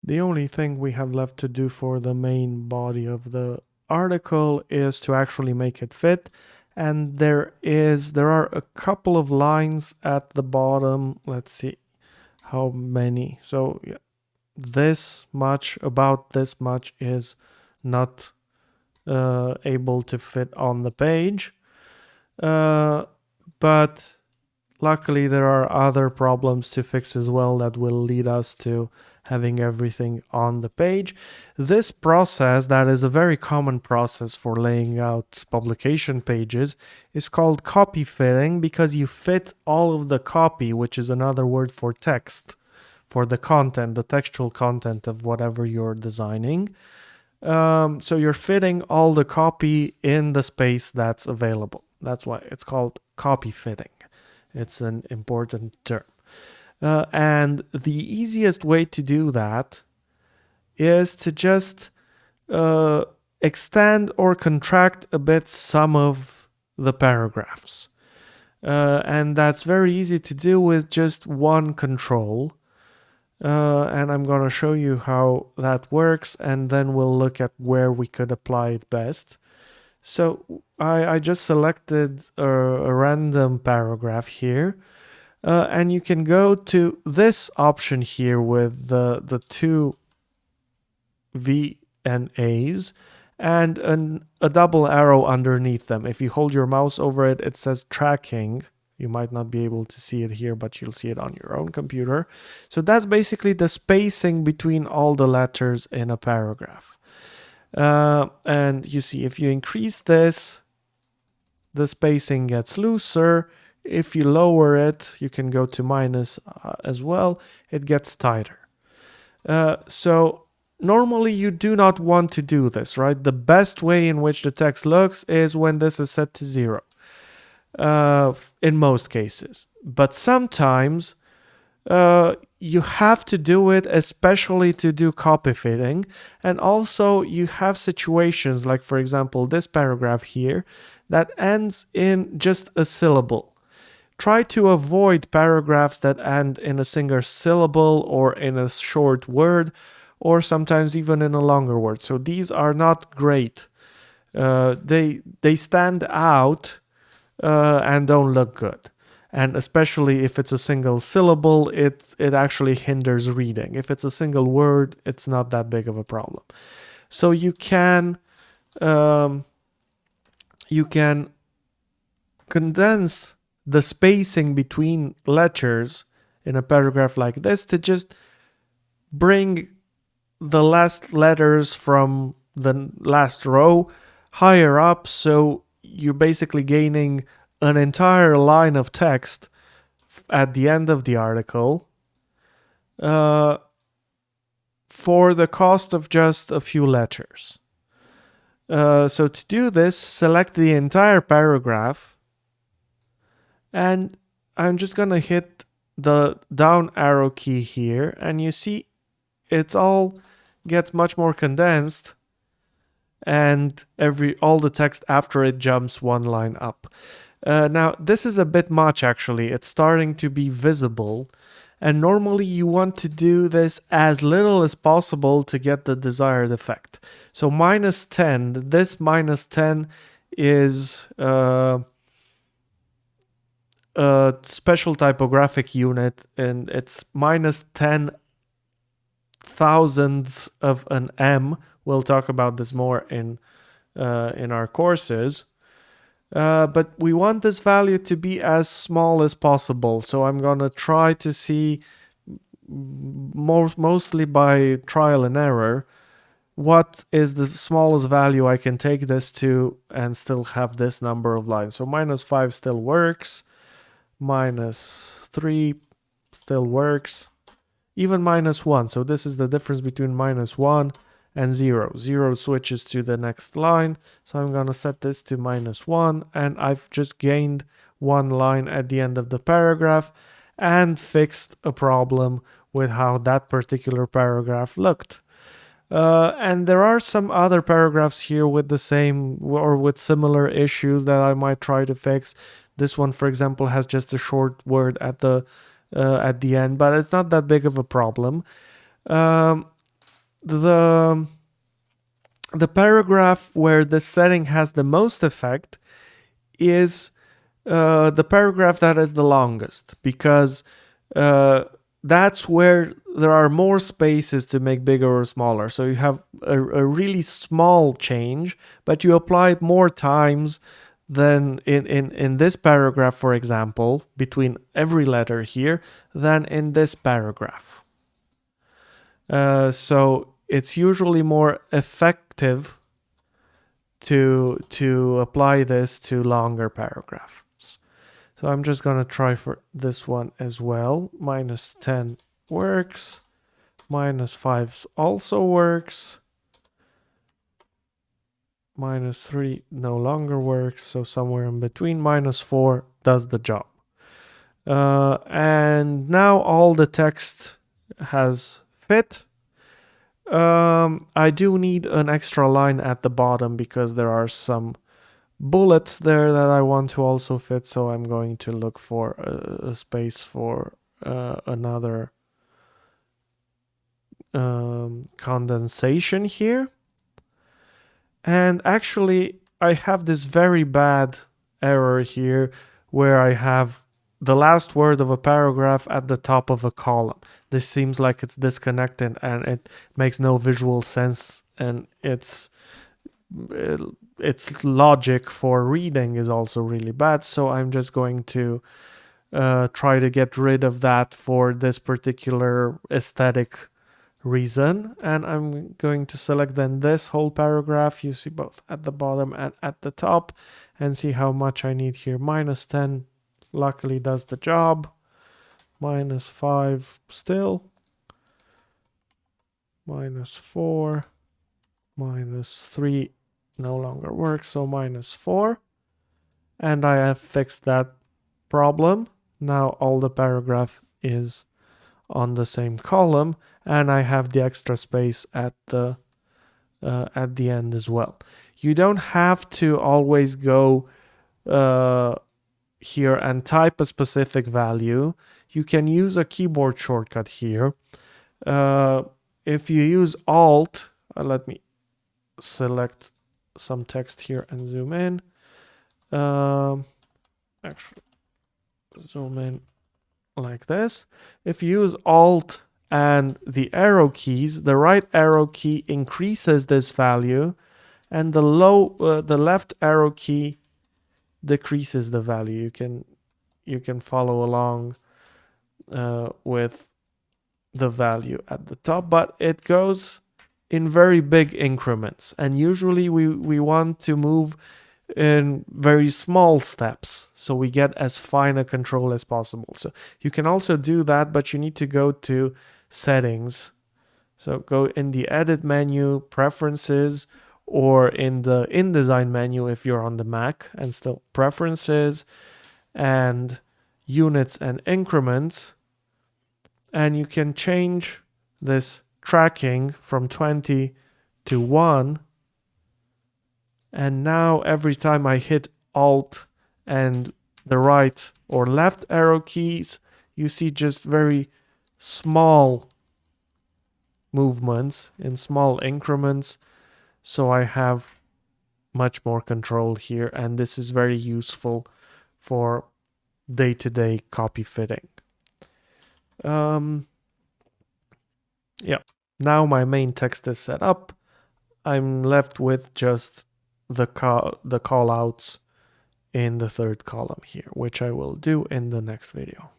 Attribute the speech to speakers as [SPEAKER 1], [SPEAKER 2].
[SPEAKER 1] The only thing we have left to do for the main body of the article is to actually make it fit. And there are a couple of lines at the bottom. Let's see how many. So yeah, about this much is not able to fit on the page. But luckily there are other problems to fix as well that will lead us to having everything on the page. This process, that is a very common process for laying out publication pages, is called copy fitting, because you fit all of the copy, which is another word for text, for the content, the textual content of whatever you're designing. So you're fitting all the copy in the space that's available. That's why it's called copy fitting. It's an important term. And the easiest way to do that is to just extend or contract a bit some of the paragraphs. And that's very easy to do with just one control. And I'm going to show you how that works, and then we'll look at where we could apply it best. So I just selected a random paragraph here, and you can go to this option here with the two V and A's and a double arrow underneath them. If you hold your mouse over it, it says tracking. You might not be able to see it here, but you'll see it on your own computer. So that's basically the spacing between all the letters in a paragraph. And you see, if you increase this, the spacing gets looser. If you lower it, you can go to minus as well, it gets tighter. So normally you do not want to do this, right? The best way in which the text looks is when this is set to 0. In most cases. But sometimes you have to do it, especially to do copy fitting. And also you have situations like, for example, this paragraph here that ends in just a syllable. Try to avoid paragraphs that end in a single syllable or in a short word, or sometimes even in a longer word. So these are not great. They stand out and don't look good. And especially if it's a single syllable, it actually hinders reading. If it's a single word, it's not that big of a problem. So you can condense the spacing between letters in a paragraph like this to just bring the last letters from the last row higher up, so you're basically gaining an entire line of text at the end of the article for the cost of just a few letters. So to do this, select the entire paragraph, and I'm just going to hit the down arrow key here, and you see it all gets much more condensed, and all the text after it jumps one line up. Now, this is a bit much, actually. It's starting to be visible, and normally you want to do this as little as possible to get the desired effect. So -10, this -10 is a special typographic unit, and it's -10 thousandths of an M. We'll talk about this more in our courses. But we want this value to be as small as possible. So I'm going to try to see, mostly by trial and error, what is the smallest value I can take this to and still have this number of lines. So -5 still works. -3 still works. Even -1. So this is the difference between -1 and 0. 0 switches to the next line. So I'm going to set this to -1, and I've just gained one line at the end of the paragraph and fixed a problem with how that particular paragraph looked. And there are some other paragraphs here with the same or with similar issues that I might try to fix. This one, for example, has just a short word at the end, but it's not that big of a problem. the paragraph where this setting has the most effect is the paragraph that is the longest, because that's where there are more spaces to make bigger or smaller. So you have a really small change, but you apply it more times than in this paragraph, for example, between every letter here, than in this paragraph. So it's usually more effective to apply this to longer paragraphs. So I'm just going to try for this one as well. -10 works. -5 also works. -3 no longer works. So somewhere in between. -4 does the job. And now all the text has fit. I do need an extra line at the bottom because there are some bullets there that I want to also fit, so I'm going to look for a space for another condensation here. And actually I have this very bad error here where I have the last word of a paragraph at the top of a column. This seems like it's disconnected and it makes no visual sense, and its logic for reading is also really bad. So I'm just going to try to get rid of that for this particular aesthetic reason. And I'm going to select then this whole paragraph. You see both at the bottom and at the top, and see how much I need here. -10 luckily does the job. -5 still. -4. -3 no longer works, so -4. And I have fixed that problem. Now all the paragraph is on the same column, and I have the extra space at the end as well. You don't have to always go here and type a specific value. You can use a keyboard shortcut here. If you use Alt, let me select some text here and zoom in. Actually, zoom in like this. If you use Alt and the arrow keys, the right arrow key increases this value, and the left arrow key decreases the value. You can follow along with the value at the top, but it goes in very big increments, and usually we want to move in very small steps so we get as fine a control as possible. So you can also do that, but you need to go to settings. So go in the edit menu, preferences, or in the InDesign menu if you're on the Mac, and still preferences and units and increments. And you can change this tracking from 20 to 1. And now every time I hit Alt and the right or left arrow keys, you see just very small movements in small increments. So I have much more control here, and this is very useful for day-to-day copy fitting. Yeah, now my main text is set up. I'm left with just the call outs in the third column here, which I will do in the next video.